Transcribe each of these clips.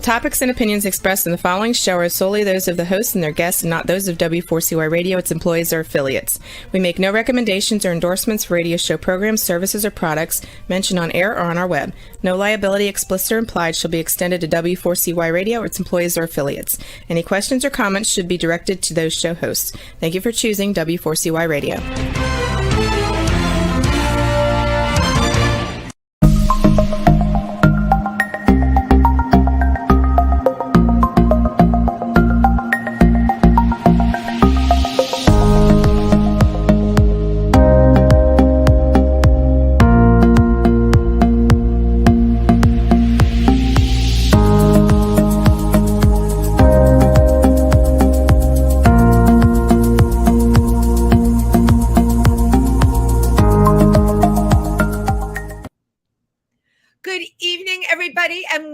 The topics and opinions expressed in the following show are solely those of the host and their guests and not those of W4CY Radio, its employees, or affiliates. We make no recommendations or endorsements for radio show programs, services, or products mentioned on air or on our web. No liability, explicit or implied, shall be extended to W4CY Radio or its employees or affiliates. Any questions or comments should be directed to those show hosts. Thank you for choosing W4CY Radio.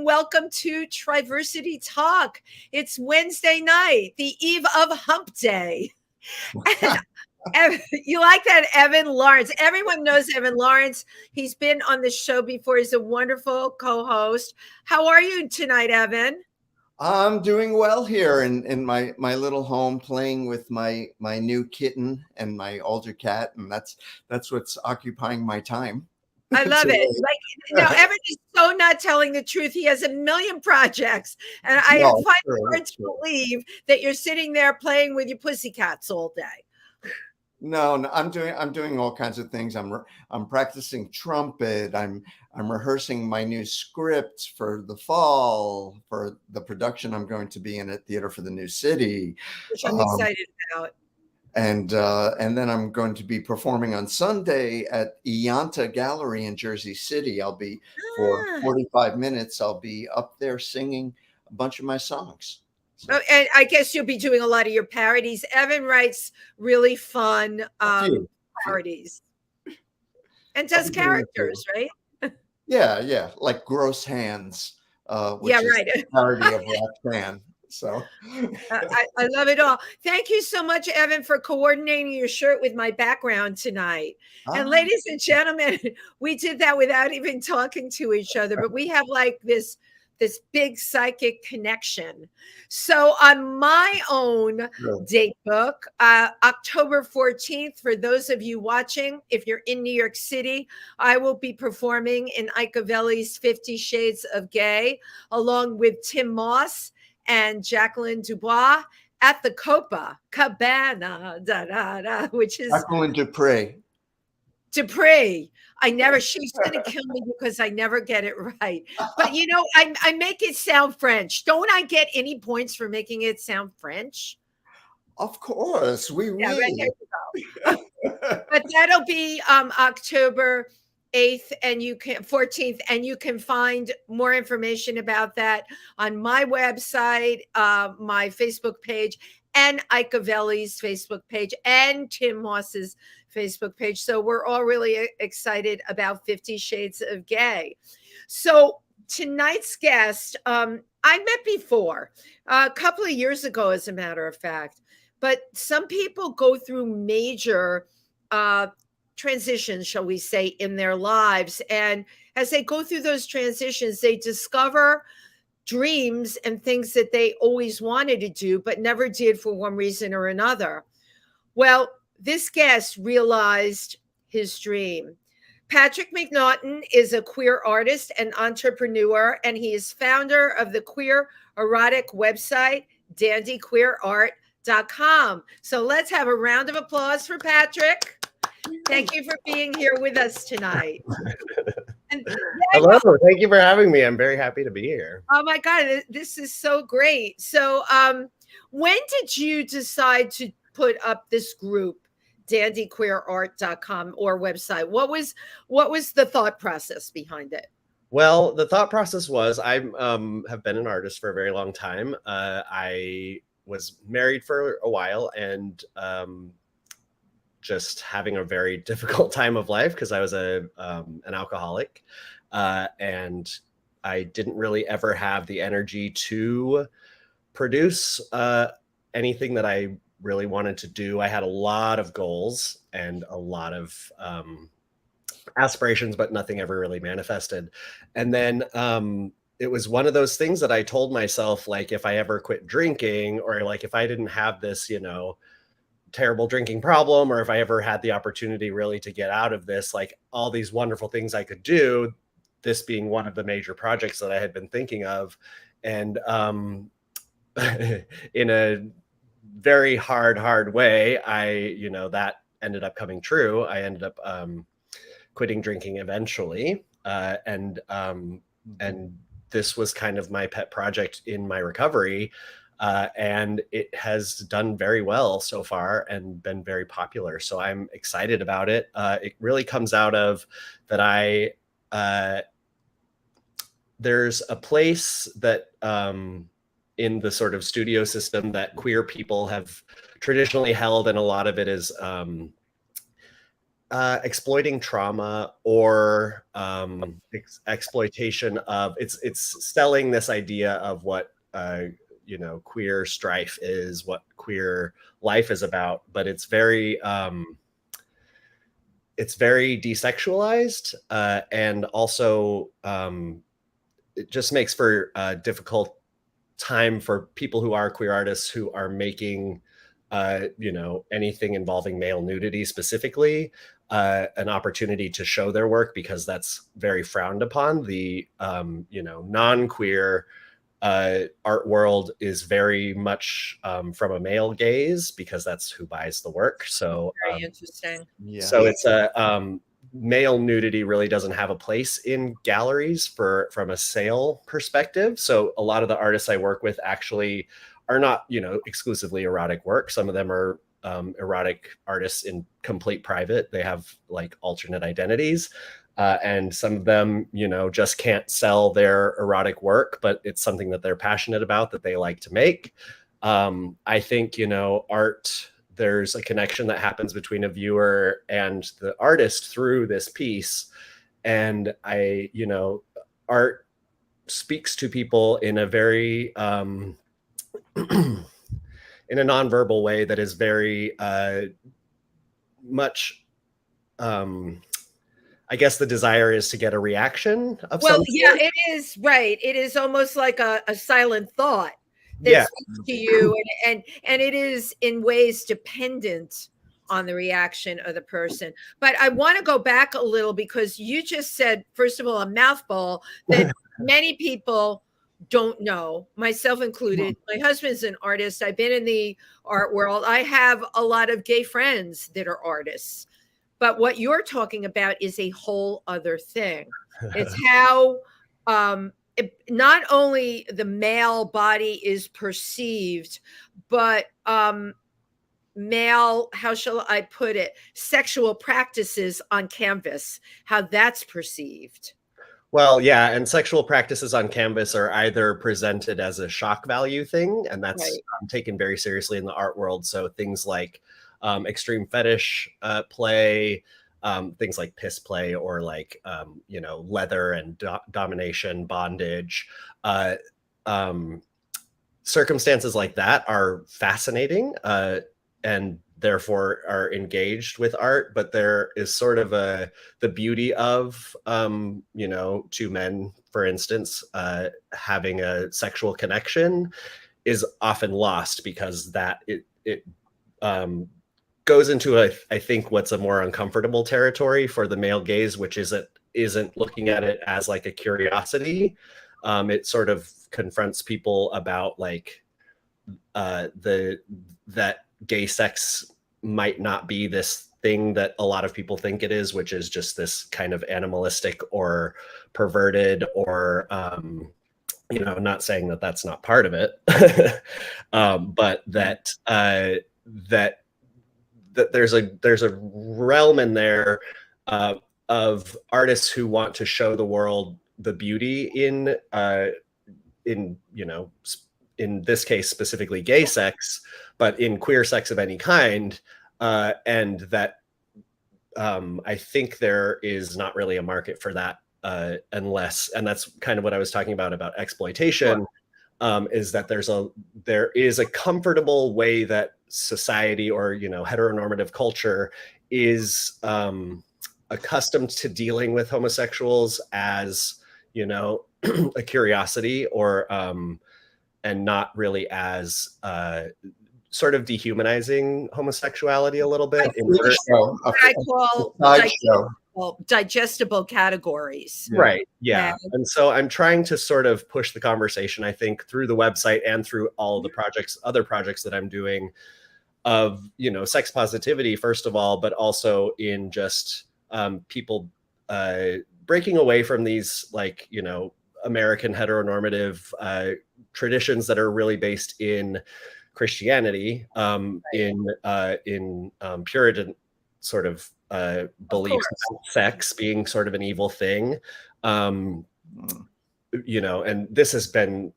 Welcome to Triversity Talk. It's Wednesday night, the eve of Hump Day. And you like that, Evan Laurence? Everyone knows Evan Laurence. He's been on the show before. He's a wonderful co-host. How are you tonight, Evan? I'm doing well here in my little home, playing with my new kitten and my older cat, and that's what's occupying my time. I love it. Evan is so not telling the truth. He has a million projects, and I find it hard to believe that you're sitting there playing with your pussycats all day. No, I'm doing all kinds of things. I'm practicing trumpet. I'm rehearsing my new script for the fall for the production I'm going to be in at Theater for the New City, which I'm excited about. And then I'm going to be performing on Sunday at Ianta Gallery in Jersey City. I'll be for 45 minutes. I'll be up there singing a bunch of my songs. So. Oh, and I guess you'll be doing a lot of your parodies. Evan writes really fun parodies and does characters, right? Yeah, like Gross Hands. Which is a parody of Roxanne. So I love it all. Thank you so much, Evan, for coordinating your shirt with my background tonight. And ladies and gentlemen, we did that without even talking to each other, but we have like this big psychic connection. So on my own date book, October 14th, for those of you watching, if you're in New York City, I will be performing in Icovelli's 50 Shades of Gay, along with Tim Moss and Jacqueline Dubois at the Copa Cabana, which is Jacqueline Dupree. She's going to kill me because I never get it right. But I make it sound French. Don't I get any points for making it sound French? Of course, we will. Right, there you go. But that'll be October 8th and 14th, and you can find more information about that on my website, my Facebook page, and Icovelli's Facebook page, and Tim Moss's Facebook page. So we're all really excited about 50 Shades of Gay. So tonight's guest, I met before, a couple of years ago, as a matter of fact, but some people go through major transitions, shall we say, in their lives. And as they go through those transitions, they discover dreams and things that they always wanted to do, but never did for one reason or another. Well, this guest realized his dream. Patrick McNaughton is a queer artist and entrepreneur, and he is founder of the queer erotic website, dandyqueerart.com. So let's have a round of applause for Patrick. Thank you for being here with us tonight. Hello, thank you for having me. I'm very happy to be here. Oh my God, this is so great. So when did you decide to put up this group, dandyqueerart.com, or website? What was the thought process behind it? Well, the thought process was I have been an artist for a very long time. I was married for a while and just having a very difficult time of life because I was an alcoholic, and I didn't really ever have the energy to produce anything that I really wanted to do. I had a lot of goals and a lot of aspirations, but nothing ever really manifested. And then it was one of those things that I told myself, like, if I ever quit drinking, or like if I didn't have this, you know, terrible drinking problem, or if I ever had the opportunity really to get out of this, like all these wonderful things I could do, this being one of the major projects that I had been thinking of. And in a very hard way, that ended up coming true. I ended up quitting drinking eventually. And this was kind of my pet project in my recovery. And it has done very well so far and been very popular. So I'm excited about it. It really comes out of that there's a place that in the sort of studio system that queer people have traditionally held, and a lot of it is exploiting trauma or exploitation of it's selling this idea of what queer strife is, what queer life is about, but it's very desexualized, and also it just makes for a difficult time for people who are queer artists who are making anything involving male nudity specifically an opportunity to show their work, because that's very frowned upon. The non-queer art world is very much from a male gaze, because that's who buys the work. So very interesting. Yeah. So it's male nudity really doesn't have a place in galleries from a sale perspective. So a lot of the artists I work with actually are not, exclusively erotic work. Some of them are erotic artists in complete private. They have like alternate identities. And some of them, just can't sell their erotic work, but it's something that they're passionate about, that they like to make. I think, art, there's a connection that happens between a viewer and the artist through this piece. And art speaks to people in a very, in a nonverbal way that is very much, I guess the desire is to get a reaction of some sort. Yeah, it is, right. It is almost like a silent thought that speaks to you, and it is in ways dependent on the reaction of the person. But I want to go back a little, because you just said, first of all, a mouthful that many people don't know, myself included. My husband's an artist. I've been in the art world. I have a lot of gay friends that are artists. But what you're talking about is a whole other thing. It's how not only the male body is perceived, but male, how shall I put it, sexual practices on canvas, how that's perceived. Well, yeah, and sexual practices on canvas are either presented as a shock value thing, and that's taken very seriously in the art world. So things like extreme fetish play, things like piss play, or like leather and domination, bondage, circumstances like that are fascinating and therefore are engaged with art. But there is sort of the beauty of two men, for instance, having a sexual connection is often lost, because that it goes into I think what's a more uncomfortable territory for the male gaze, which isn't looking at it as like a curiosity. It sort of confronts people about like that gay sex might not be this thing that a lot of people think it is, which is just this kind of animalistic or perverted, or not saying that that's not part of it, but that there's a realm in there of artists who want to show the world the beauty in this case specifically gay sex, but in queer sex of any kind, and that I think there is not really a market for that unless, and that's kind of what I was talking about exploitation. Is that there is a comfortable way that society, or heteronormative culture, is accustomed to dealing with homosexuals as a curiosity, or and not really as sort of dehumanizing homosexuality a little bit. What I call digestible categories. Right. Yeah. And so I'm trying to sort of push the conversation, I think, through the website and through all the other projects that I'm doing, of, you know, sex positivity, first of all, but also in just people breaking away from these, like, you know, American heteronormative traditions that are really based in Christianity, in Puritan sort of beliefs about sex being sort of an evil thing. You know, and this has been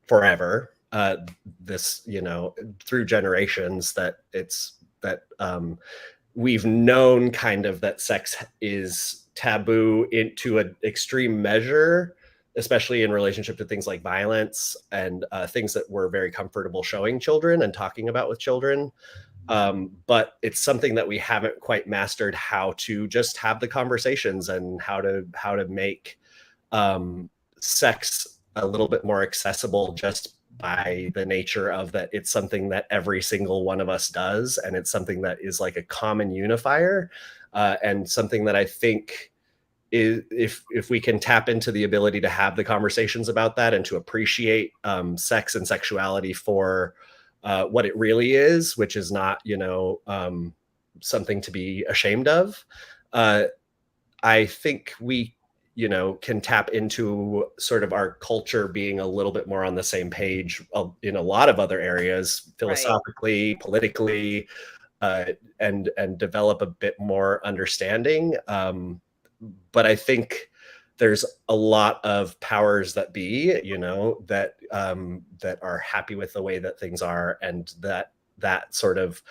forever, this, you know, through generations, that we've known kind of that sex is taboo into an extreme measure, especially in relationship to things like violence and things that we're very comfortable showing children and talking about with children. But it's something that we haven't quite mastered, how to just have the conversations and how to make sex a little bit more accessible, just by the nature of that it's something that every single one of us does, and it's something that is like a common unifier, and something that I think is, if we can tap into the ability to have the conversations about that and to appreciate sex and sexuality for what it really is, which is not, you know, something to be ashamed of, I think we, you know, can tap into sort of our culture being a little bit more on the same page in a lot of other areas, philosophically, politically, and develop a bit more understanding. But I think there's a lot of powers that be, you know, that that are happy with the way that things are, and that sort of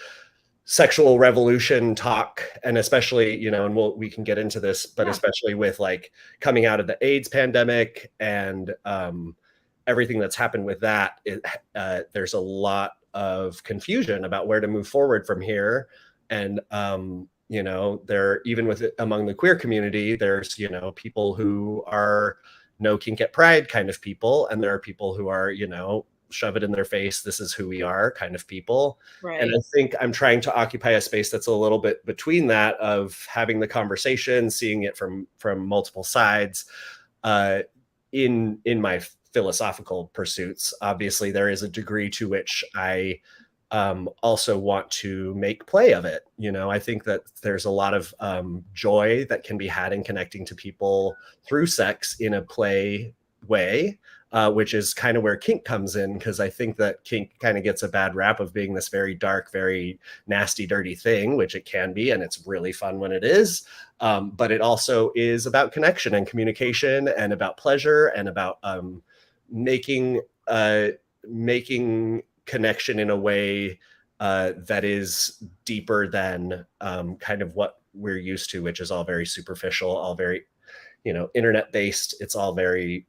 sexual revolution talk, and especially, you know, and we can get into this, but especially with like coming out of the AIDS pandemic and everything that's happened with that, there's a lot of confusion about where to move forward from here. And you know, even with it, among the queer community, there's, you know, people who are no kink at pride kind of people, and there are people who are, you know, shove it in their face, this is who we are kind of people. And I think I'm trying to occupy a space that's a little bit between that, of having the conversation, seeing it from multiple sides. In my philosophical pursuits, obviously there is a degree to which I also want to make play of it. You know, I think that there's a lot of joy that can be had in connecting to people through sex in a play way, which is kind of where kink comes in, because I think that kink kind of gets a bad rap of being this very dark, very nasty, dirty thing, which it can be, and it's really fun when it is. But it also is about connection and communication, and about pleasure, and about making connection in a way that is deeper than kind of what we're used to, which is all very superficial, all very, you know, internet based. It's all very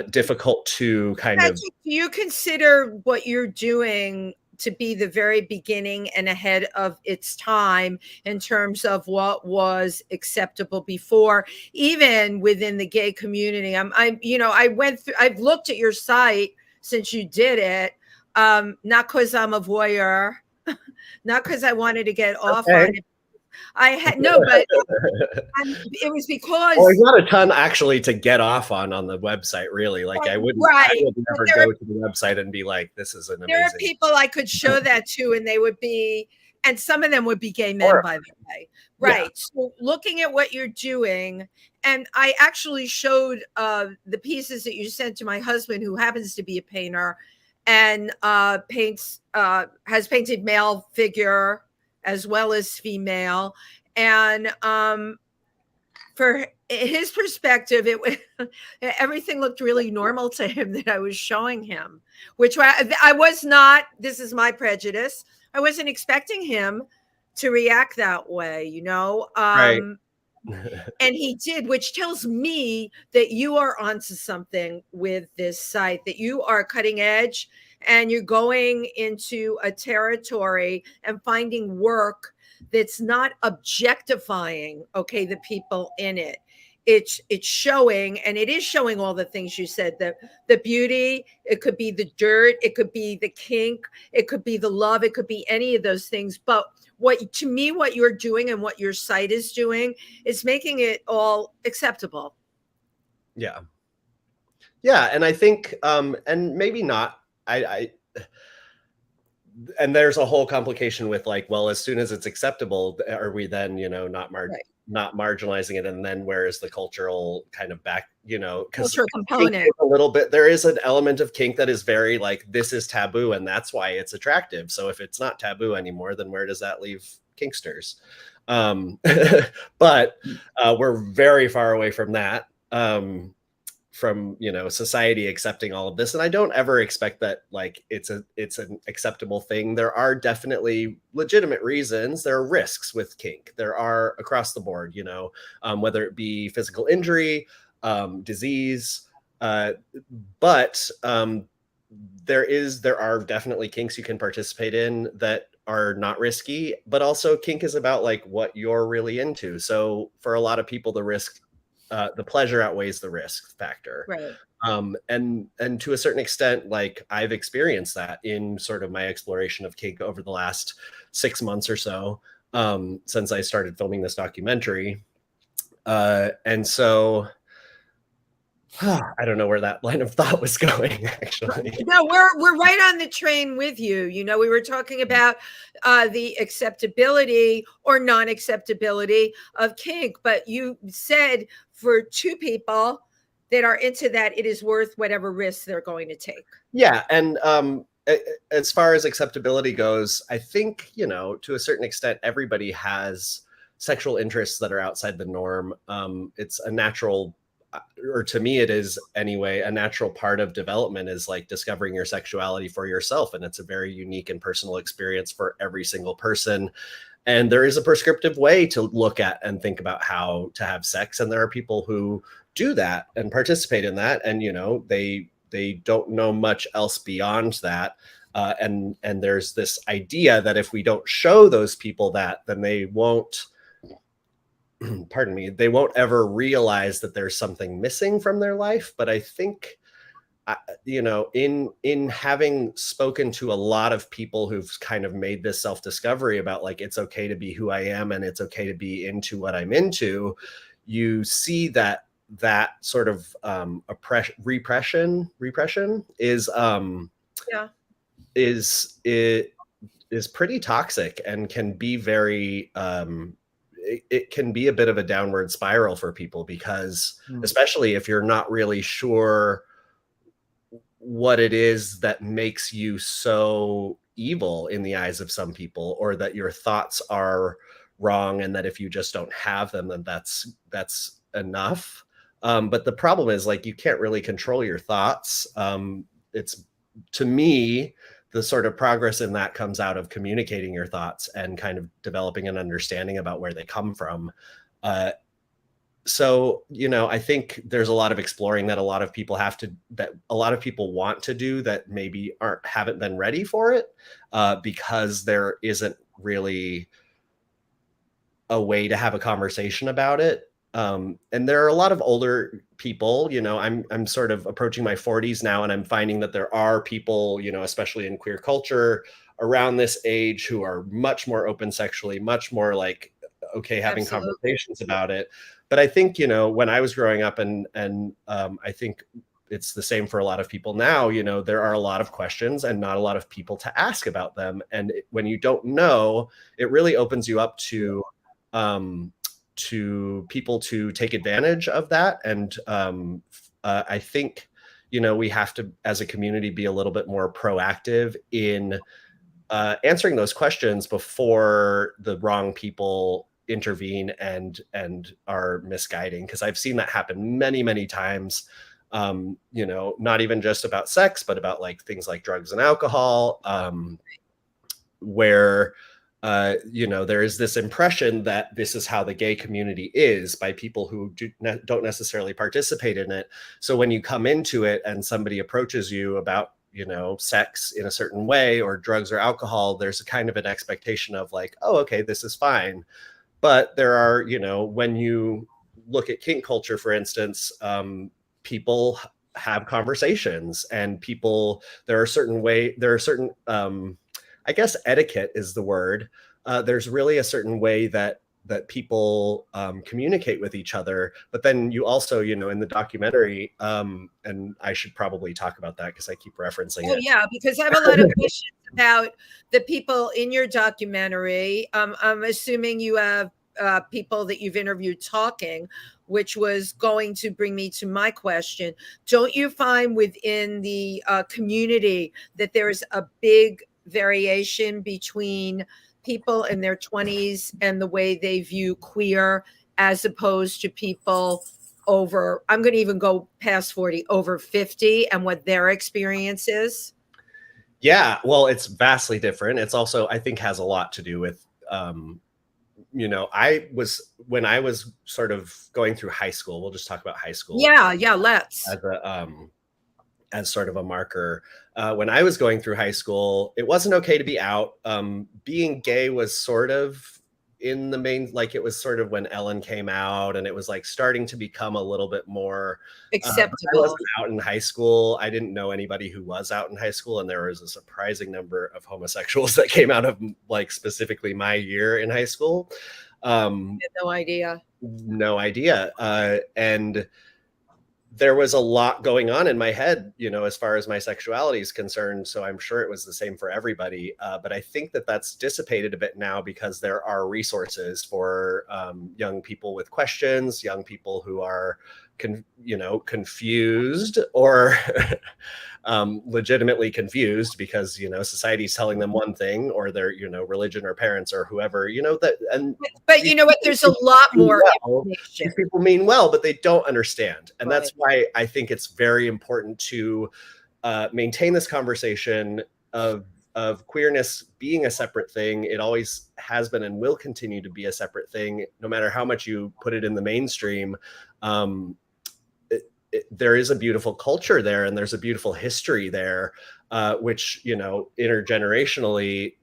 difficult to kind of. Do you consider what you're doing to be the very beginning and ahead of its time in terms of what was acceptable before, even within the gay community? I've looked at your site since you did it, not because I'm a voyeur, not because I wanted to get off on it. I had no, but it was because there's not a ton actually to get off on the website, really. Like I would never go to the website and be like, this is an amazing. There are people I could show that to, and they would be, and some of them would be gay men, by the way. Right. Yeah. So looking at what you're doing, and I actually showed the pieces that you sent to my husband, who happens to be a painter, and has painted male figure as well as female. And for his perspective, everything looked really normal to him that I was showing him, which I was not. This is my prejudice. I wasn't expecting him to react that way, you know. Right. And he did, which tells me that you are onto something with this site, that you are cutting edge, and you're going into a territory and finding work that's not objectifying, the people in it. it's showing, and it is showing all the things you said, the beauty, it could be the dirt, it could be the kink, it could be the love, it could be any of those things. But what, to me, what you're doing and what your site is doing is making it all acceptable. Yeah. Yeah. And I think, and maybe not, and there's a whole complication with like, well, as soon as it's acceptable, are we then, not marginalizing it? And then where is the cultural kind of back, because cultural component a little bit, there is an element of kink that is very like, this is taboo and that's why it's attractive. So if it's not taboo anymore, then where does that leave kinksters? But we're very far away from that. From society accepting all of this, and I don't ever expect that like it's an acceptable thing. There are definitely legitimate reasons. There are risks with kink. There are across the board, whether it be physical injury, disease, but there are definitely kinks you can participate in that are not risky, but also kink is about like what you're really into. So for a lot of people, the pleasure outweighs the risk factor. Right. And to a certain extent, like I've experienced that in sort of my exploration of kink over the last 6 months or so, since I started filming this documentary. And so I don't know where that line of thought was going, actually. No, we're right on the train with you. We were talking about the acceptability or non-acceptability of kink, but you said for two people that are into that, it is worth whatever risks they're going to take. Yeah, and as far as acceptability goes, I think, to a certain extent, everybody has sexual interests that are outside the norm. It's a natural, or to me it is anyway, a natural part of development is like discovering your sexuality for yourself. And it's a very unique and personal experience for every single person. And there is a prescriptive way to look at and think about how to have sex. And there are people who do that and participate in that. And, they don't know much else beyond that. And there's this idea that if we don't show those people that, then they won't, pardon me, they won't ever realize that there's something missing from their life. But I think, in having spoken to a lot of people who've kind of made this self-discovery about like, it's okay to be who I am and it's okay to be into what I'm into, you see that sort of repression is is pretty toxic and can be very it can be a bit of a downward spiral for people, because especially if you're not really sure what it is that makes you so evil in the eyes of some people, or that your thoughts are wrong and that if you just don't have them, then that's enough. But the problem is like, you can't really control your thoughts. It's, to me, the sort of progress in that comes out of communicating your thoughts and kind of developing an understanding about where they come from. So, I think there's a lot of exploring that a lot of people want to do that maybe haven't been ready for it, because there isn't really a way to have a conversation about it. And there are a lot of older people, I'm sort of approaching my 40s now, and I'm finding that there are people, especially in queer culture around this age, who are much more open sexually, much more like, okay, having Absolutely. conversations about it. But I think, when I was growing up, and I think it's the same for a lot of people now, there are a lot of questions and not a lot of people to ask about them. And when you don't know, it really opens you up to people to take advantage of that. And I think, we have to, as a community, be a little bit more proactive in answering those questions before the wrong people intervene and are misguiding. Because I've seen that happen many, many times, not even just about sex, but about like things like drugs and alcohol, where there is this impression that this is how the gay community is by people who don't necessarily participate in it. So when you come into it and somebody approaches you about, sex in a certain way, or drugs or alcohol, there's a kind of an expectation of like, oh, okay, this is fine. But there are, when you look at kink culture, for instance, people have conversations, and there are certain, I guess etiquette is the word. There's really a certain way that people communicate with each other. But then you also, in the documentary, and I should probably talk about that because I keep referencing it. Yeah, because I have a lot of questions about the people in your documentary. I'm assuming you have people that you've interviewed talking, which was going to bring me to my question. Don't you find within the community that there's a big variation between people in their 20s and the way they view queer, as opposed to people over, I'm going to even go past 40, over 50, and what their experience is? Yeah, well, it's vastly different. It's also, I think, has a lot to do with, when I was sort of going through high school, we'll just talk about high school. Yeah, let's. As sort of a marker. When I was going through high school, it wasn't okay to be out. Being gay was sort of in the main, like it was sort of when Ellen came out, and it was like starting to become a little bit more acceptable. I wasn't out in high school. I didn't know anybody who was out in high school, and there was a surprising number of homosexuals that came out of like specifically my year in high school. I had no idea. And there was a lot going on in my head, as far as my sexuality is concerned. So I'm sure it was the same for everybody. But I think that that's dissipated a bit now, because there are resources for young people with questions, young people who are, confused or legitimately confused because, society's telling them one thing, or their, religion or parents or whoever, but you know what? There's a lot more information. These people mean well, but they don't understand. And that's why I think it's very important to maintain this conversation of queerness being a separate thing. It always has been and will continue to be a separate thing, no matter how much you put it in the mainstream. There is a beautiful culture there, and there's a beautiful history there, which, intergenerationally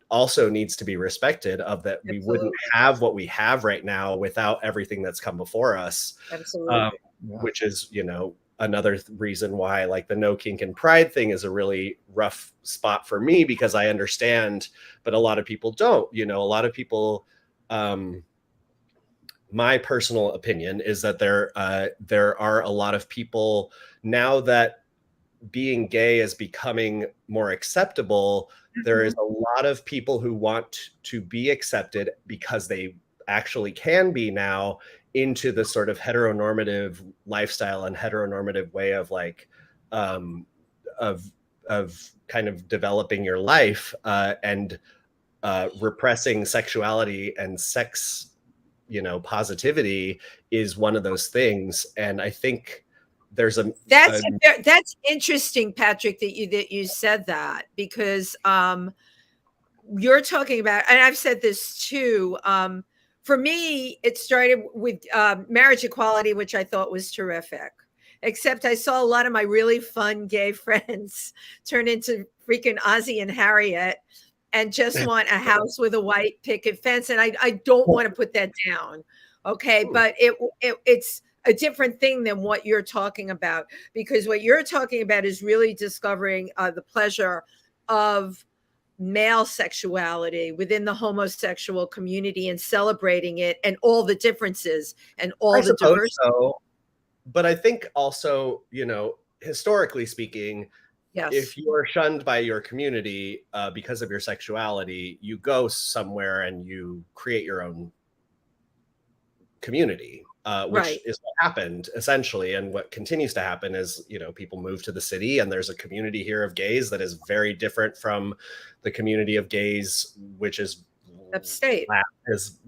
also needs to be respected, of that. Absolutely. We wouldn't have what we have right now without everything that's come before us. Absolutely. Which is, another reason why like the no kink and pride thing is a really rough spot for me, because I understand, but a lot of people don't. A lot of people, my personal opinion is that there are a lot of people now that being gay is becoming more acceptable. Mm-hmm. There is a lot of people who want to be accepted because they actually can be now, into the sort of heteronormative lifestyle and heteronormative way of like of kind of developing your life, and repressing sexuality and sex, positivity is one of those things. And I think there's that's interesting, Patrick, that you said that, because you're talking about, and I've said this too, for me, it started with marriage equality, which I thought was terrific. Except I saw a lot of my really fun gay friends turn into freaking Ozzy and Harriet and just want a house with a white picket fence. And I don't want to put that down. Okay. But it's a different thing than what you're talking about, because what you're talking about is really discovering the pleasure of male sexuality within the homosexual community and celebrating it and all the differences and all the diversity. So. But I think also, historically speaking, yes, if you are shunned by your community because of your sexuality, you go somewhere and you create your own community, which is what happened essentially. And what continues to happen is, people move to the city, and there's a community here of gays that is very different from the community of gays, which is upstate, is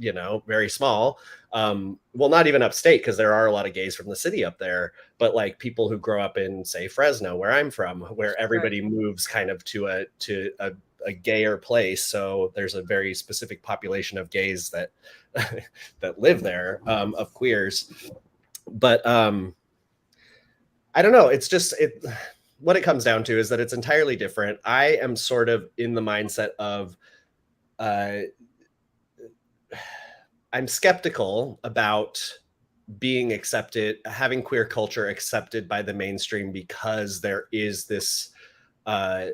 very small. Well, not even upstate, because there are a lot of gays from the city up there, but like people who grow up in, say, Fresno, where I'm from, where everybody moves kind of to a gayer place. So there's a very specific population of gays that that live there, of queers. But I don't know. It's just what it comes down to is that it's entirely different. I am sort of in the mindset of I'm skeptical about being accepted, having queer culture accepted by the mainstream, because there is this, there's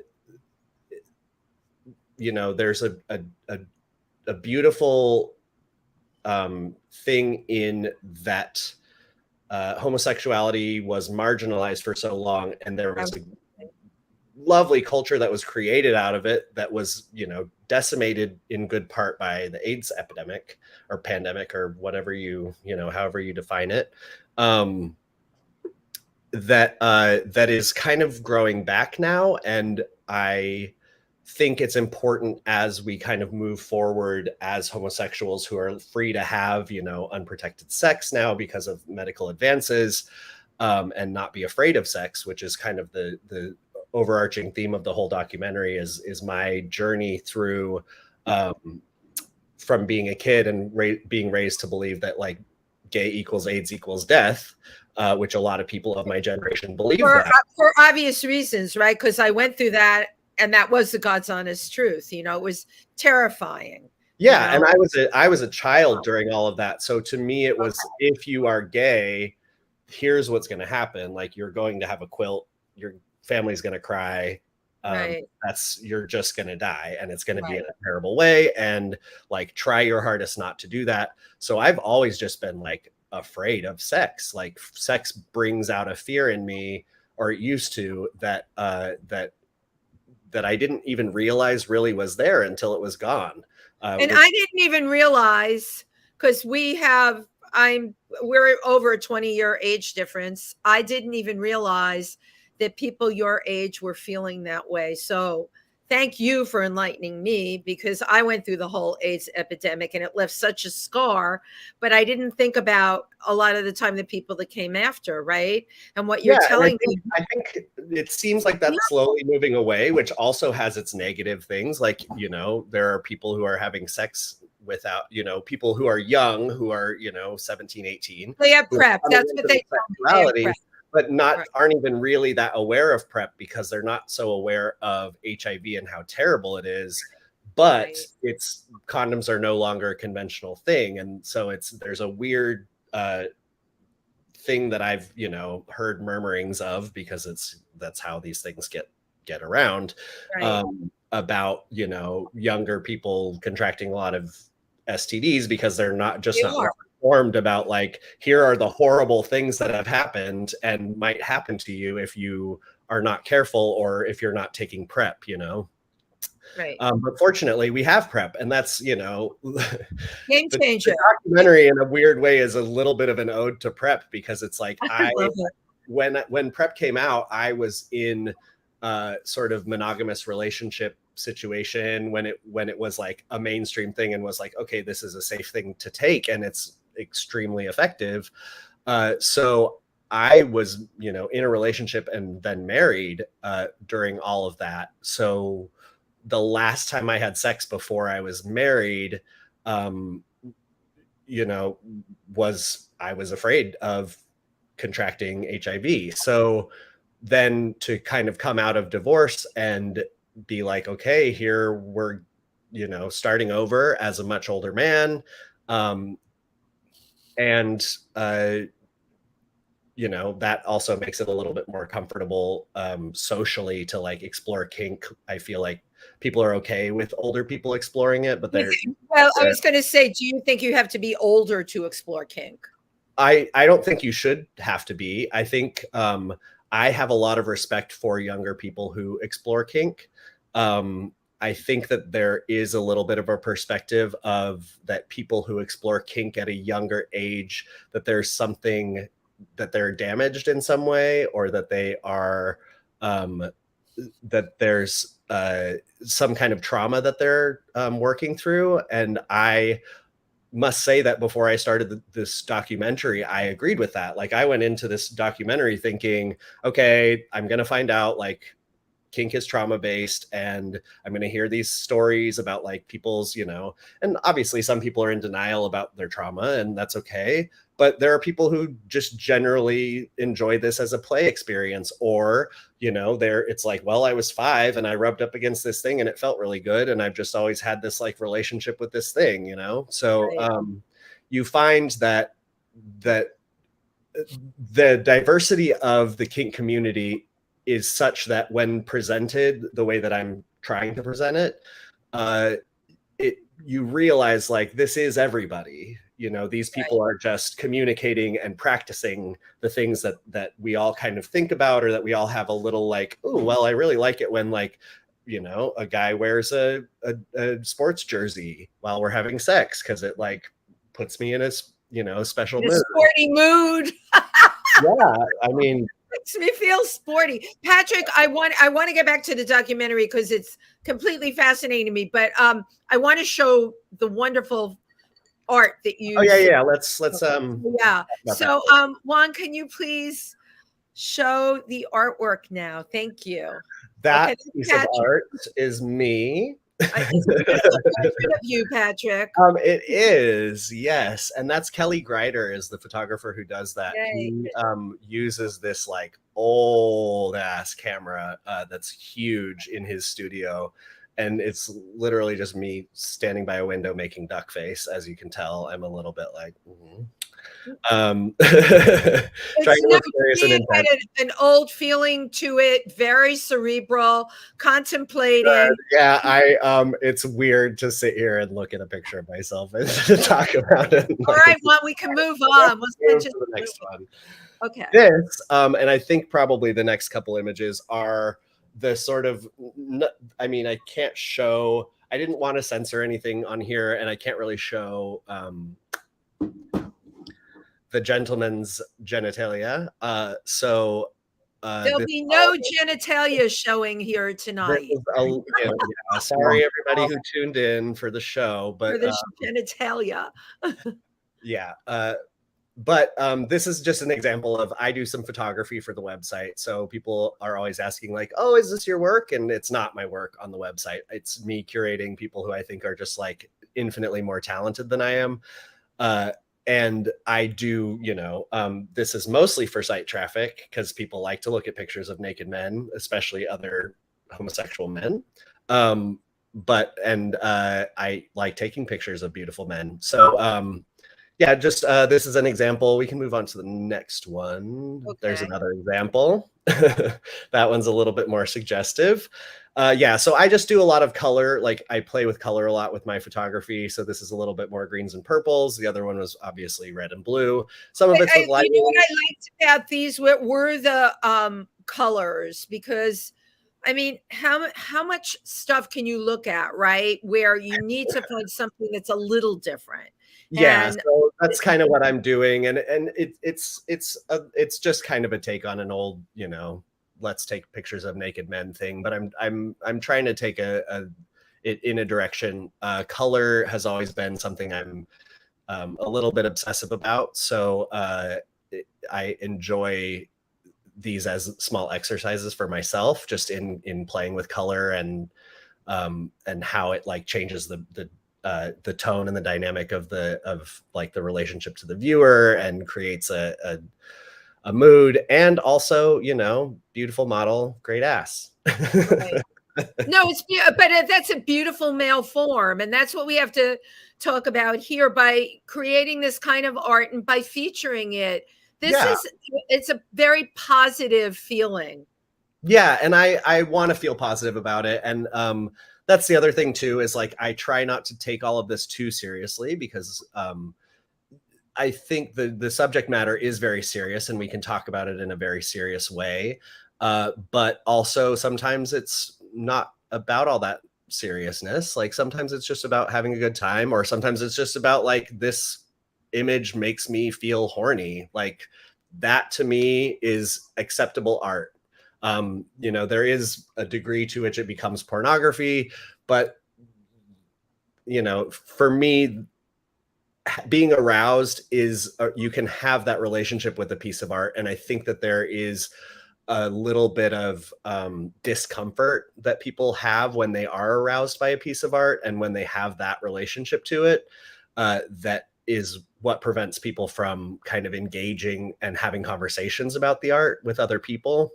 a beautiful thing in that homosexuality was marginalized for so long, and there was a lovely culture that was created out of it that was, decimated in good part by the AIDS epidemic or pandemic or whatever however you define it. That is kind of growing back now, and I think it's important as we kind of move forward as homosexuals who are free to have, unprotected sex now because of medical advances, and not be afraid of sex, which is kind of the overarching theme of the whole documentary is my journey through from being a kid and being raised to believe that like gay equals AIDS equals death, which a lot of people of my generation believe for obvious reasons, right? Because I went through that, and that was the God's honest truth. It was terrifying. Yeah, and I was a child during all of that. So to me, it was, if you are gay, here's what's going to happen. Like, you're going to have a quilt. Your family's going to cry. Right. You're just going to die, and it's going to be in a terrible way. And like, try your hardest not to do that. So I've always just been like afraid of sex. Like, sex brings out a fear in me, or it used to, that I didn't even realize really was there until it was gone. And I didn't even realize, because we're over a 20-year age difference. I didn't even realize that people your age were feeling that way. So thank you for enlightening me, because I went through the whole AIDS epidemic and it left such a scar, but I didn't think about a lot of the time the people that came after, right? And what you're telling me. I think it seems like that's slowly moving away, which also has its negative things. Like, there are people who are having sex without, people who are young, who are, 17, 18. They have PrEP. That's what they tell me. But aren't even really that aware of PrEP, because they're not so aware of HIV and how terrible it is. But condoms are no longer a conventional thing, and so there's a weird thing that I've heard murmurings of, because that's how these things get around, about younger people contracting a lot of STDs because they're not informed about, like, here are the horrible things that have happened and might happen to you if you are not careful, or if you're not taking PrEP, Right. But fortunately we have PrEP, and that's, game changer. The documentary in a weird way is a little bit of an ode to PrEP, because it's like, when PrEP came out, I was in sort of monogamous relationship situation when it was like a mainstream thing, and was like, okay, this is a safe thing to take, and it's extremely effective. So I was, in a relationship and then married during all of that. So the last time I had sex before I was married, I was afraid of contracting HIV. So then to kind of come out of divorce and be like, okay, here we're, starting over as a much older man. That also makes it a little bit more comfortable socially to like explore kink. I feel like people are okay with older people exploring it, but I was going to say, do you think you have to be older to explore kink? I don't think you should have to be. I think I have a lot of respect for younger people who explore kink. I think that there is a little bit of a perspective of that people who explore kink at a younger age, that there's something that they're damaged in some way, or that they are, that there's some kind of trauma that they're working through. And I must say that before I started this documentary, I agreed with that. Like, I went into this documentary thinking, okay, I'm going to find out like kink is trauma-based, and I'm going to hear these stories about like people's, and obviously some people are in denial about their trauma, and that's okay. But there are people who just generally enjoy this as a play experience, or, it's like, well, I was 5 and I rubbed up against this thing and it felt really good, and I've just always had this like relationship with this thing, So you find that the diversity of the kink community is such that when presented the way that I'm trying to present it, you realize like this is everybody. You know, these people are just communicating and practicing the things that we all kind of think about, or that we all have a little like, oh, well, I really like it when like, you know, a guy wears a sports jersey while we're having sex, because it like puts me in a, you know, special mood. Sporty mood. Yeah, I mean, makes me feel sporty. Patrick, I want to get back to the documentary because it's completely fascinating to me. But I want to show the wonderful art that you. Oh yeah. Let's yeah. So Juan, can you please show the artwork now? Thank you. That piece of art is me. It's a beautiful portrait of you, Patrick. It is, yes, and that's Kelly Greider is the photographer who does that. Yay. He uses this like old ass camera that's huge in his studio, and it's literally just me standing by a window making duck face. As you can tell, I'm a little bit like. Trying to look serious and intense. An old feeling to it, very cerebral, contemplating. Yeah, it's weird to sit here and look at a picture of myself and to talk about it. All right, well, we can move on. Let's to the next one. Okay. This, and I think probably the next couple images are the sort of, I mean, I can't show, I didn't want to censor anything on here, and I can't really show the gentleman's genitalia. There'll be no genitalia showing here tonight. Sorry, everybody who tuned in for the show, but for the genitalia. Yeah. But this is just an example of, I do some photography for the website. So people are always asking like, oh, is this your work? And it's not my work on the website. It's me curating people who I think are just like infinitely more talented than I am. And I do, you know, this is mostly for site traffic because people like to look at pictures of naked men, especially other homosexual men. I like taking pictures of beautiful men. So yeah, just this is an example. We can move on to the next one. Okay. There's another example. That one's a little bit more suggestive. Yeah, so I just do a lot of color. Like I play with color a lot with my photography. So this is a little bit more greens and purples. The other one was obviously red and blue. Some of it's with lighting. You know what I liked about these were the colors, because I mean, how much stuff can you look at, right? Where you need to find something that's a little different. Yeah, and so that's kind of what I'm doing, and it's just kind of a take on an old, you know, let's take pictures of naked men thing. But I'm trying to take it in a direction. Color has always been something I'm a little bit obsessive about. So I enjoy these as small exercises for myself, just in playing with color and how it like changes the tone and the dynamic of the relationship to the viewer, and creates a mood. And also, you know, beautiful model, great ass. Right. No, but that's a beautiful male form, and that's what we have to talk about here by creating this kind of art and by featuring it. It's a very positive feeling. Yeah, and I want to feel positive about it, and that's the other thing too, is like I try not to take all of this too seriously, because I think the subject matter is very serious, and we can talk about it in a very serious way. But also sometimes it's not about all that seriousness. Like sometimes it's just about having a good time, or sometimes it's just about like, this image makes me feel horny. Like that to me is acceptable art. You know, there is a degree to which it becomes pornography, but you know, for me, being aroused is you can have that relationship with a piece of art. And I think that there is a little bit of discomfort that people have when they are aroused by a piece of art, and when they have that relationship to it, that is what prevents people from kind of engaging and having conversations about the art with other people.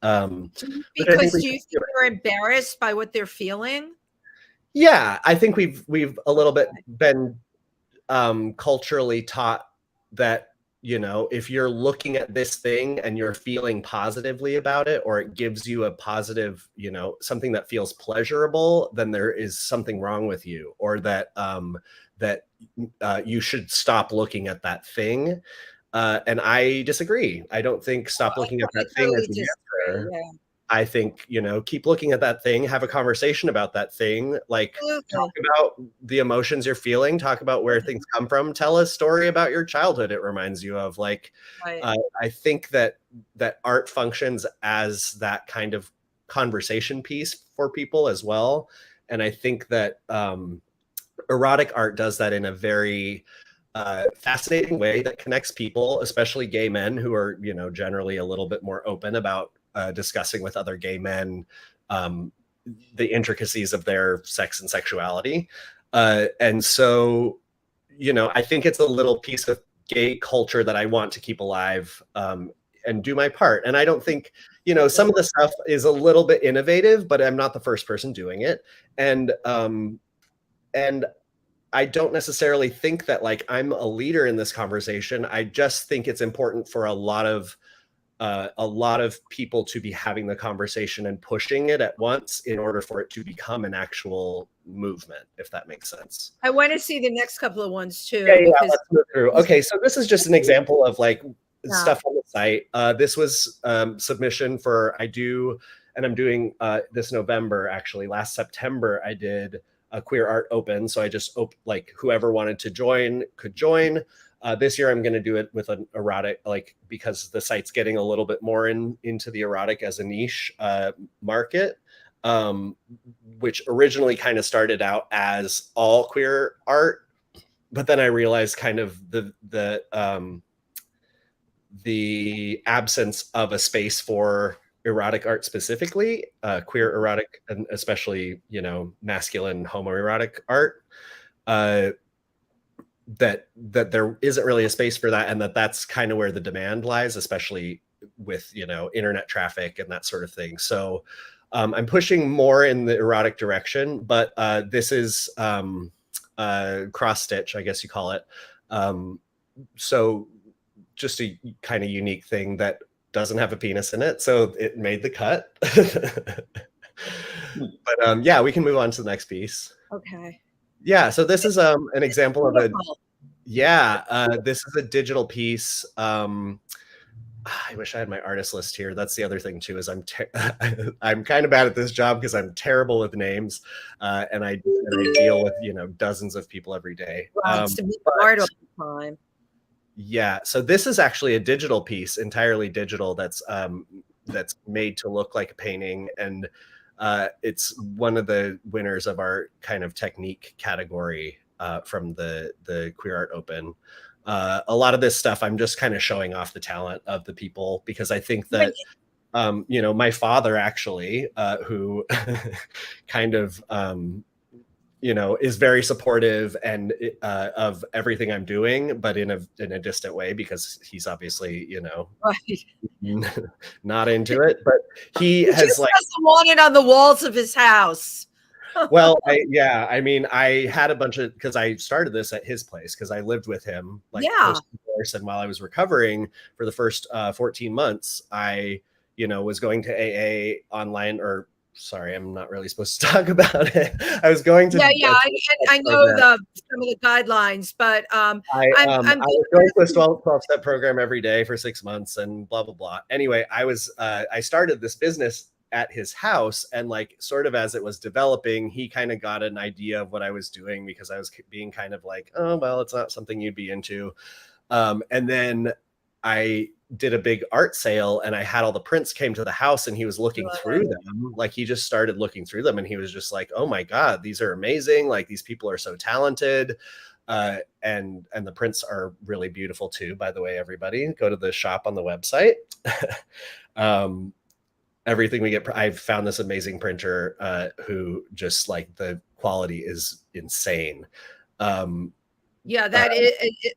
Because do you think they're embarrassed by what they're feeling? Yeah, I think we've a little bit been culturally taught that, you know, if you're looking at this thing and you're feeling positively about it, or it gives you a positive, you know, something that feels pleasurable, then there is something wrong with you, or that you should stop looking at that thing. And I disagree. I don't think stop looking at that thing is the answer. Yeah. I think, you know, keep looking at that thing, have a conversation about that thing, like talk Absolutely. about the emotions you're feeling, talk about where things come from, tell a story about your childhood it reminds you of. Like, Right. I think that art functions as that kind of conversation piece for people as well. And I think that erotic art does that in a very fascinating way that connects people, especially gay men who are, you know, generally a little bit more open about discussing with other gay men the intricacies of their sex and sexuality. And so, you know, I think it's a little piece of gay culture that I want to keep alive and do my part. And I don't think, you know, some of the stuff is a little bit innovative, but I'm not the first person doing it. And I don't necessarily think that like I'm a leader in this conversation. I just think it's important for a lot of people to be having the conversation and pushing it at once in order for it to become an actual movement, if that makes sense. I want to see the next couple of ones too. Yeah, let's move through. Okay, so this is just an example of like stuff on the site. This was submission for I'm doing this November, actually. Last September, I did a Queer Art Open. So I just like whoever wanted to join could join. This year I'm going to do it with an erotic, like, because the site's getting a little bit more into the erotic as a niche market, which originally kind of started out as all queer art, but then I realized kind of the absence of a space for erotic art specifically, queer erotic, and especially, you know, masculine homoerotic art. That there isn't really a space for that, and that's kind of where the demand lies, especially with, you know, internet traffic and that sort of thing. So I'm pushing more in the erotic direction, but this is cross stitch, I guess you call it. So just a kind of unique thing that doesn't have a penis in it, so it made the cut. But yeah, we can move on to the next piece. Okay. Yeah, so this is an example of this is a digital piece. I wish I had my artist list here. That's the other thing too, is I'm kind of bad at this job because I'm terrible with names, and I deal with, you know, dozens of people every day. To be art all the time. Yeah, so this is actually a digital piece, entirely digital, that's made to look like a painting, and it's one of the winners of our kind of technique category from the Queer Art Open. A lot of this stuff, I'm just kind of showing off the talent of the people, because I think that, you know, my father actually, who kind of, you know, is very supportive and of everything I'm doing, but in a distant way, because he's obviously, you know, not into it. But he has just like doesn't want it on the walls of his house. Well, I mean, I had a bunch of, because I started this at his place, because I lived with him like post-divorce, and while I was recovering for the first 14 months, I, you know, was going to AA online, or sorry, I'm not really supposed to talk about it. I was going to I know some of the guidelines, but I was going to a 12-step program every day for 6 months and blah blah blah. Anyway, I started this business at his house, and like sort of as it was developing, he kind of got an idea of what I was doing, because I was being kind of like, oh well, it's not something you'd be into. And then I did a big art sale, and I had all the prints came to the house, and he was looking through them. Like, he just started looking through them, and he was just like, oh my God, these are amazing. Like, these people are so talented. And the prints are really beautiful too, by the way. Everybody go to the shop on the website. Everything we get, I've found this amazing printer who just, like, the quality is insane. Yeah, that is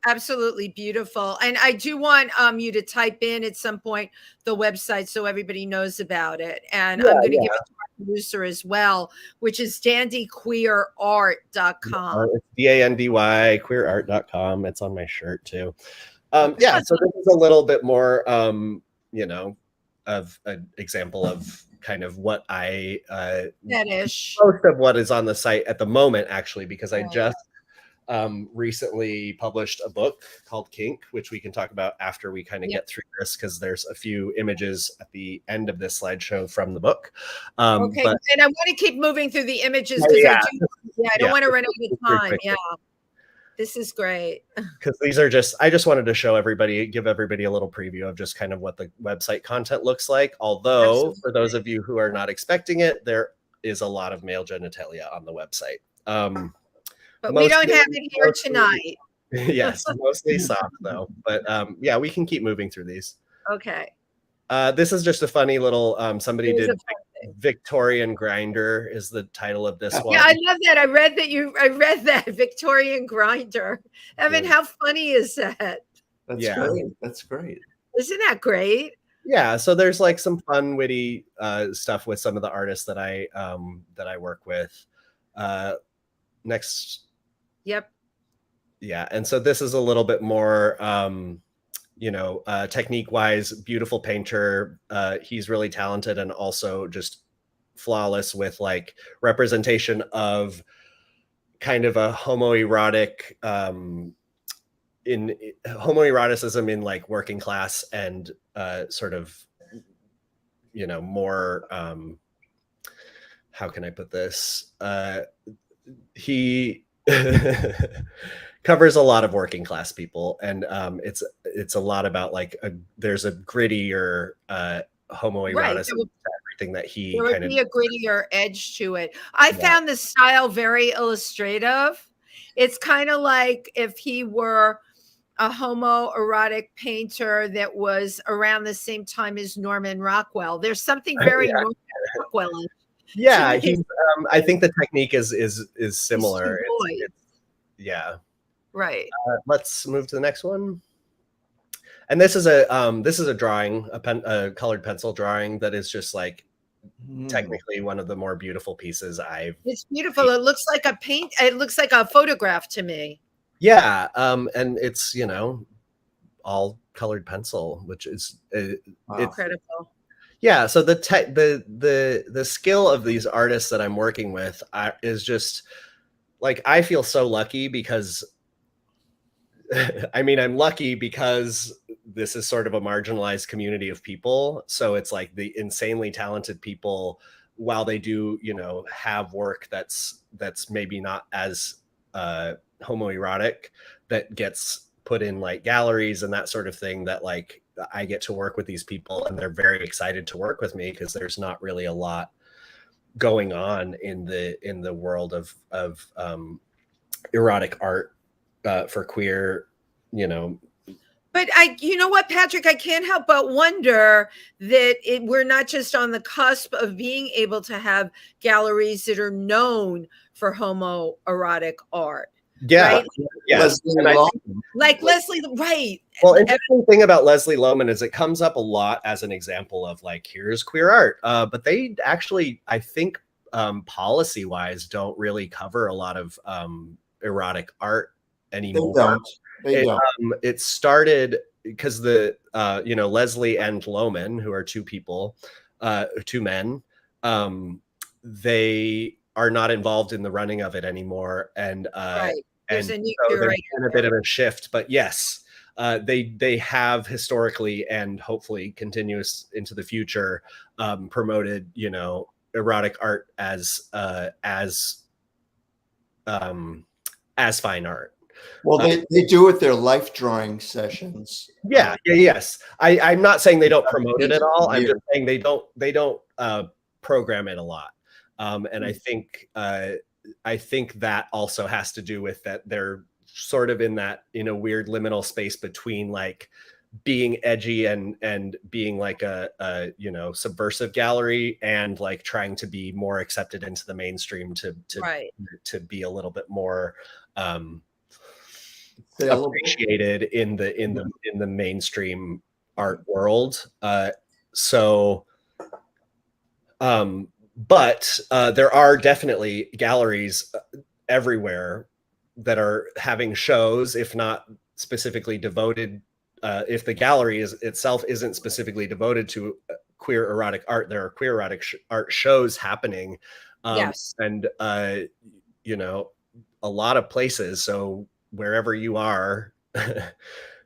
absolutely beautiful. And I do want you to type in at some point the website so everybody knows about it. And I'm going to give it to our producer as well, which is dandyqueerart.com. It's DANDY queerart.com. It's on my shirt too. Yeah, so this is a little bit more, you know, of an example of kind of what I Fetish. most of what is on the site at the moment, actually, because I Right. just recently published a book called Kink, which we can talk about after we kind of get through this, because there's a few images at the end of this slideshow from the book. Okay, But, and I want to keep moving through the images because I don't want to run out of time. Yeah, this is great. Because these are just, I just wanted to show everybody, give everybody a little preview of just kind of what the website content looks like. Although, Absolutely. for those of you who are not expecting it, there is a lot of male genitalia on the website. But we don't have it here tonight. Yes, mostly soft though. But yeah, we can keep moving through these. Okay. This is just a funny little, somebody Here's did a fun thing. Victorian Grinder is the title of this one. Yeah, I love that. I read that Victorian Grinder. Evan, how funny is that? That's great. That's great. Isn't that great? Yeah, so there's like some fun, witty stuff with some of the artists that I work with. Next. Yep. Yeah, and so this is a little bit more, you know, technique-wise, beautiful painter. He's really talented and also just flawless with like representation of kind of a homoerotic, in homoeroticism in like working class and sort of, you know, more, how can I put this? He covers a lot of working class people, and it's a lot about like there's a grittier homoeroticism to everything that he there would be a grittier edge to it. I found the style very illustrative. It's kind of like if he were a homoerotic painter that was around the same time as Norman Rockwell. There's something very Norman Rockwell-ish. Yeah, he's. I think the technique is similar. Yeah. Right. Let's move to the next one. And this is a drawing, a colored pencil drawing that is just like technically one of the more beautiful pieces I've. It's beautiful. It looks like a paint. It looks like a photograph to me. Yeah, and it's, you know, all colored pencil, which is incredible. Yeah, so the skill of these artists that I'm working with is just like, I feel so lucky because I mean, I'm lucky because this is sort of a marginalized community of people. So it's like the insanely talented people, while they do, you know, have work that's maybe not as homoerotic, that gets put in like galleries and that sort of thing, that like I get to work with these people and they're very excited to work with me because there's not really a lot going on in the world of erotic art for queer, you know. But you know what, Patrick, I can't help but wonder that we're not just on the cusp of being able to have galleries that are known for homoerotic art. Yeah. Right? Yeah. Like Leslie, right. Well, interesting thing about Leslie Lohman is it comes up a lot as an example of like, here's queer art. But they actually, I think, policy-wise, don't really cover a lot of erotic art anymore. They don't. It started because the you know, Leslie and Lohman, who are two people, two men, they are not involved in the running of it anymore, and there's so there's been a bit of a shift. But yes, they have historically and hopefully continuous into the future promoted, you know, erotic art as fine art. Well, they do with their life drawing sessions. Yes. I'm not saying they don't promote it at all. I'm just saying they don't program it a lot. And I think that also has to do with that they're sort of in a weird liminal space between like being edgy and being like a you know, subversive gallery, and like trying to be more accepted into the mainstream to be a little bit more appreciated in the mainstream art world. But there are definitely galleries everywhere that are having shows, if not specifically devoted if the gallery itself isn't specifically devoted to queer erotic art, there are queer erotic art shows happening. Yes. And, you know, a lot of places. So wherever you are,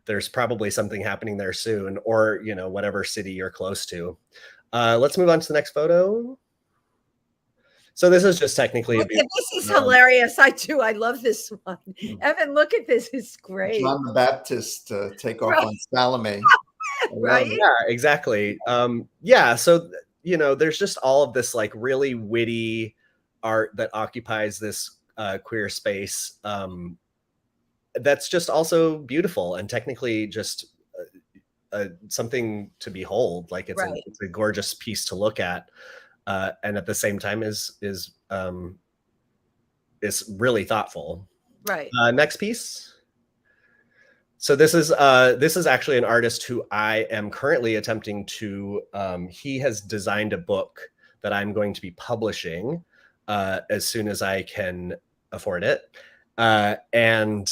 there's probably something happening there soon, or, you know, whatever city you're close to. Let's move on to the next photo. So this is just technically Okay, this is hilarious. I love this one. Evan, look at this. It's great. John the Baptist take off on Salome. Right? Yeah, exactly. Yeah, so, you know, there's just all of this like really witty art that occupies this queer space. That's just also beautiful and technically just something to behold. Like it's a gorgeous piece to look at, and at the same time is really thoughtful. Right. Next piece. So this is actually an artist who I am currently attempting to. He has designed a book that I'm going to be publishing as soon as I can afford it, and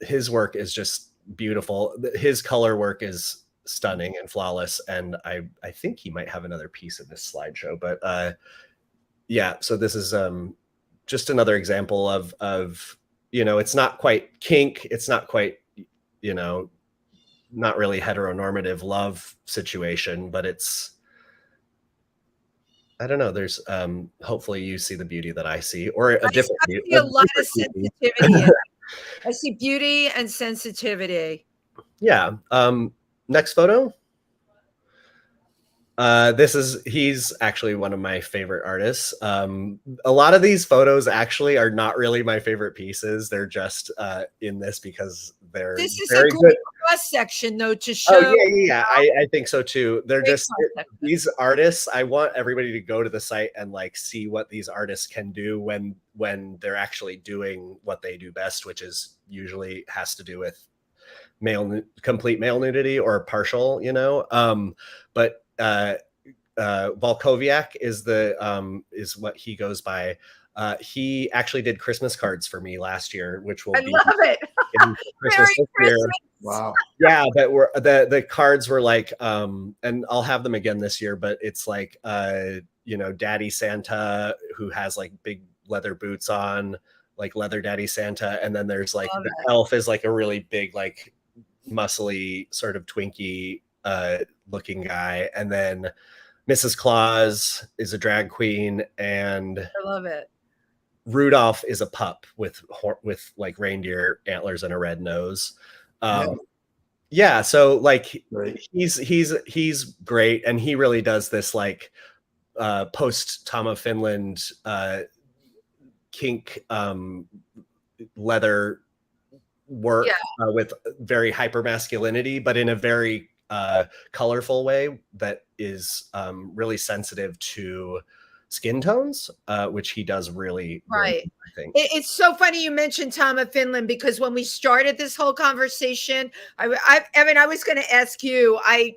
his work is just beautiful. His color work is stunning and flawless, and I think he might have another piece in this slideshow. But yeah, so this is just another example of you know, it's not quite kink, it's not quite, you know, not really heteronormative love situation, but it's, I don't know, there's hopefully you see the beauty that I see, or a different beauty. I see a lot of sensitivity. I see beauty and sensitivity. Yeah. Next photo. He's actually one of my favorite artists. A lot of these photos actually are not really my favorite pieces. They're just in this because they're this is very a good cross section though to show. Oh yeah. I think so too. They're just these artists. I want everybody to go to the site and like see what these artists can do when they're actually doing what they do best, which is usually has to do with complete male nudity or partial, you know. But Volkoviak is what he goes by. He actually did Christmas cards for me last year, which will be love it. Christmas this year. Wow. Yeah, but the cards were like, and I'll have them again this year, but it's like you know, Daddy Santa who has like big leather boots on, like leather Daddy Santa, and then there's like the elf is like a really big, like muscly sort of Twinkie looking guy, and then Mrs. Claus is a drag queen, and I love it. Rudolph is a pup with like reindeer antlers and a red nose. Yeah, so like he's great, and he really does this like post Tom of Finland kink leather work with very hyper masculinity, but in a very colorful way that is really sensitive to skin tones, which he does really right. I think it's so funny you mentioned Tom of Finland, because when we started this whole conversation, Evan, I was going to ask you. I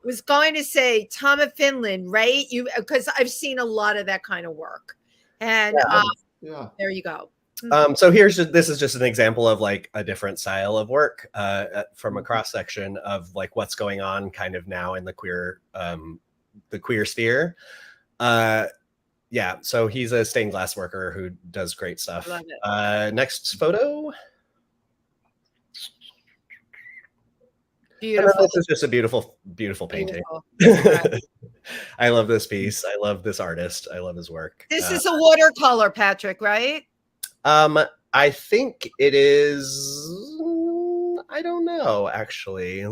was going to say Tom of Finland, right? You, because I've seen a lot of that kind of work, and there you go. So this is just an example of like a different style of work from a cross section of like what's going on kind of now in the queer sphere. Yeah, so he's a stained glass worker who does great stuff. Love it. Next photo. Beautiful. This is just a beautiful, beautiful painting. I love this piece. I love this artist. I love his work. This is a watercolor, Patrick, right? I think it is. I don't know, actually.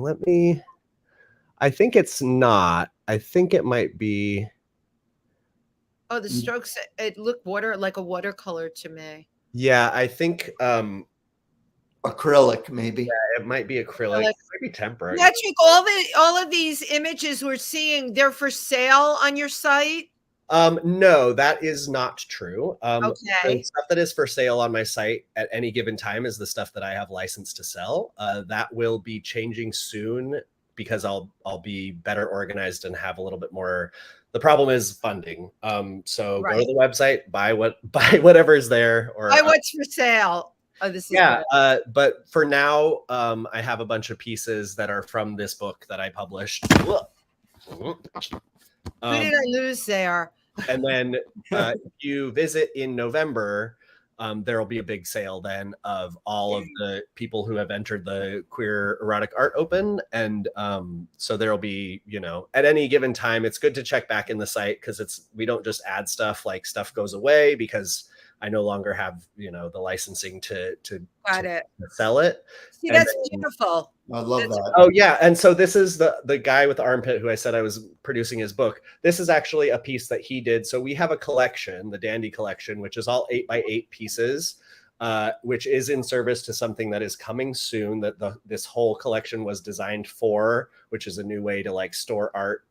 I think it's not. I think it might be. Oh, the strokes, it looked like a watercolor to me. Yeah, I think acrylic, maybe. Yeah, it might be acrylic. It might be temporary. Patrick, all of these images we're seeing, they're for sale on your site? No, that is not true. Okay. The stuff that is for sale on my site at any given time is the stuff that I have licensed to sell. That will be changing soon because I'll be better organized and have a little bit more. The problem is funding. So go to the website, buy whatever is there, or buy what's for sale. Oh, this is Yeah, good. but for now, I have a bunch of pieces that are from this book that I published. Who did I lose there? And then if you visit in November, there will be a big sale then of all of the people who have entered the Queer Erotic Art Open. And so there'll be, at any given time, it's good to check back in the site because we don't just add stuff, like stuff goes away because I no longer have, the licensing to sell it. See, that's beautiful. I love that. Oh yeah, and so this is the guy with the armpit who I said I was producing his book. This is actually a piece that he did. So we have a collection, the Dandy collection, which is all 8x8 pieces, which is in service to something that is coming soon. That this whole collection was designed for, which is a new way to like store art.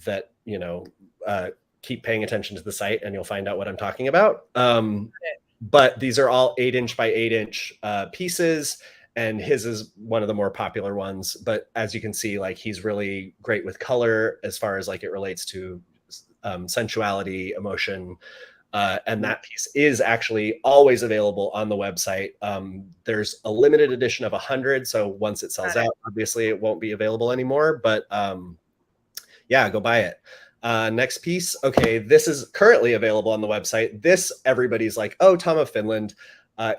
That keep paying attention to the site, and you'll find out what I'm talking about. But these are all 8" by 8" pieces. And his is one of the more popular ones. But as you can see, like he's really great with color as far as like it relates to sensuality, emotion. And that piece is actually always available on the website. There's a limited edition of 100. So once it sells out, obviously it won't be available anymore. But yeah, go buy it. Next piece. Okay, this is currently available on the website. This, everybody's like, oh, Tom of Finland.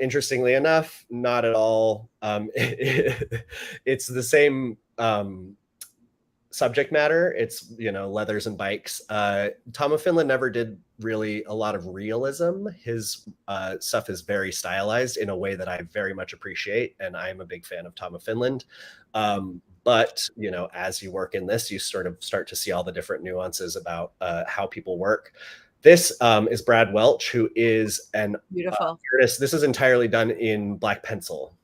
Interestingly enough, not at all. It's the same subject matter. It's, leathers and bikes. Tom of Finland never did really a lot of realism. His stuff is very stylized in a way that I very much appreciate. And I'm a big fan of Tom of Finland. But, as you work in this, you sort of start to see all the different nuances about how people work. This is Brad Welch, who is an beautiful artist. This is entirely done in black pencil.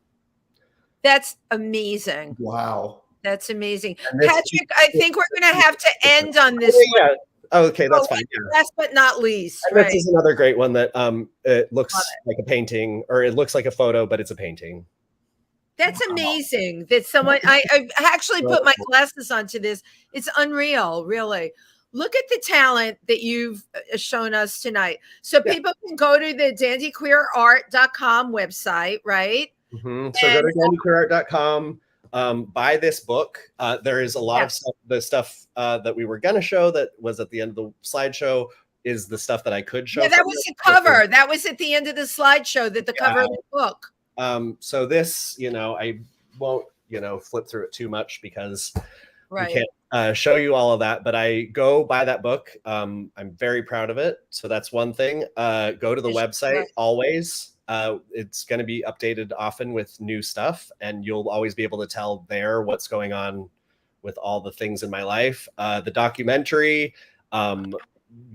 That's amazing. Wow. That's amazing. Patrick, I think we're going to have to end on this. Yeah. Oh, okay, that's fine. Yeah. Last but not least. And this is another great one that it looks like a painting, or it looks like a photo, but it's a painting. That's amazing that someone, I actually put my glasses onto this. It's unreal, really. Look at the talent that you've shown us tonight. So people can go to the dandyqueerart.com website, right? Mm-hmm. So go to dandyqueerart.com, buy this book. There is a lot of stuff, the stuff that we were going to show that was at the end of the slideshow is the stuff that I could show. Yeah, that was the cover. That was at the end of the slideshow, that the cover of the book. So this, I won't, flip through it too much because we can't show you all of that, but I go buy that book. I'm very proud of it. So that's one thing. Go to the website always. It's going to be updated often with new stuff, and you'll always be able to tell there what's going on with all the things in my life. The documentary,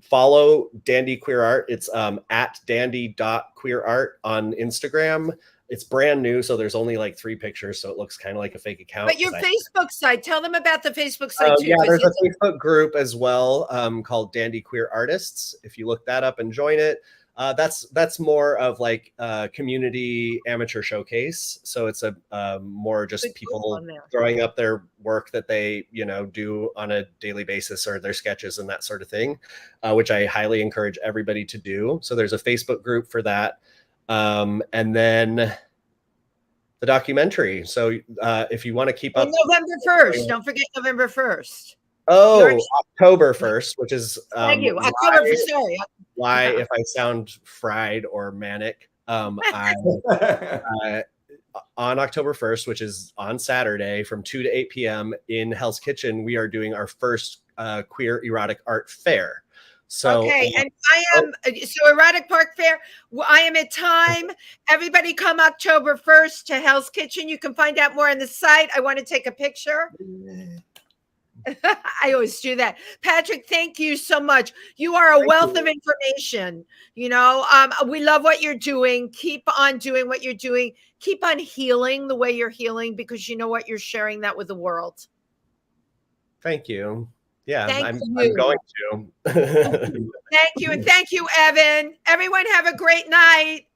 follow Dandy Queer Art. It's at dandy.queerart on Instagram. It's brand new, so there's only like 3 pictures, so it looks kind of like a fake account. But your Facebook site, tell them about the Facebook site too. Yeah, there's a Facebook group as well called Dandy Queer Artists. If you look that up and join it, that's more of like a community amateur showcase. So it's a more just people throwing up their work that they do on a daily basis, or their sketches and that sort of thing, which I highly encourage everybody to do. So there's a Facebook group for that. And then the documentary. So if you want to keep up, November 1st. Don't forget November 1st. Oh, October 1st, which is thank you. October 1st. Sorry. Why, if I sound fried or manic, on October 1st, which is on Saturday from 2 to 8 p.m. in Hell's Kitchen, we are doing our first queer erotic art fair. So okay, and I am Erotic Park Fair. I am at time. Everybody come October 1st to Hell's Kitchen. You can find out more on the site. I want to take a picture. I always do that. Patrick, thank you so much. You are a wealth of information. We love what you're doing. Keep on doing what you're doing. Keep on healing the way you're healing, because you know what? You're sharing that with the world. Thank you. Yeah, I'm going to. Thank you. And thank you, Evan. Everyone have a great night.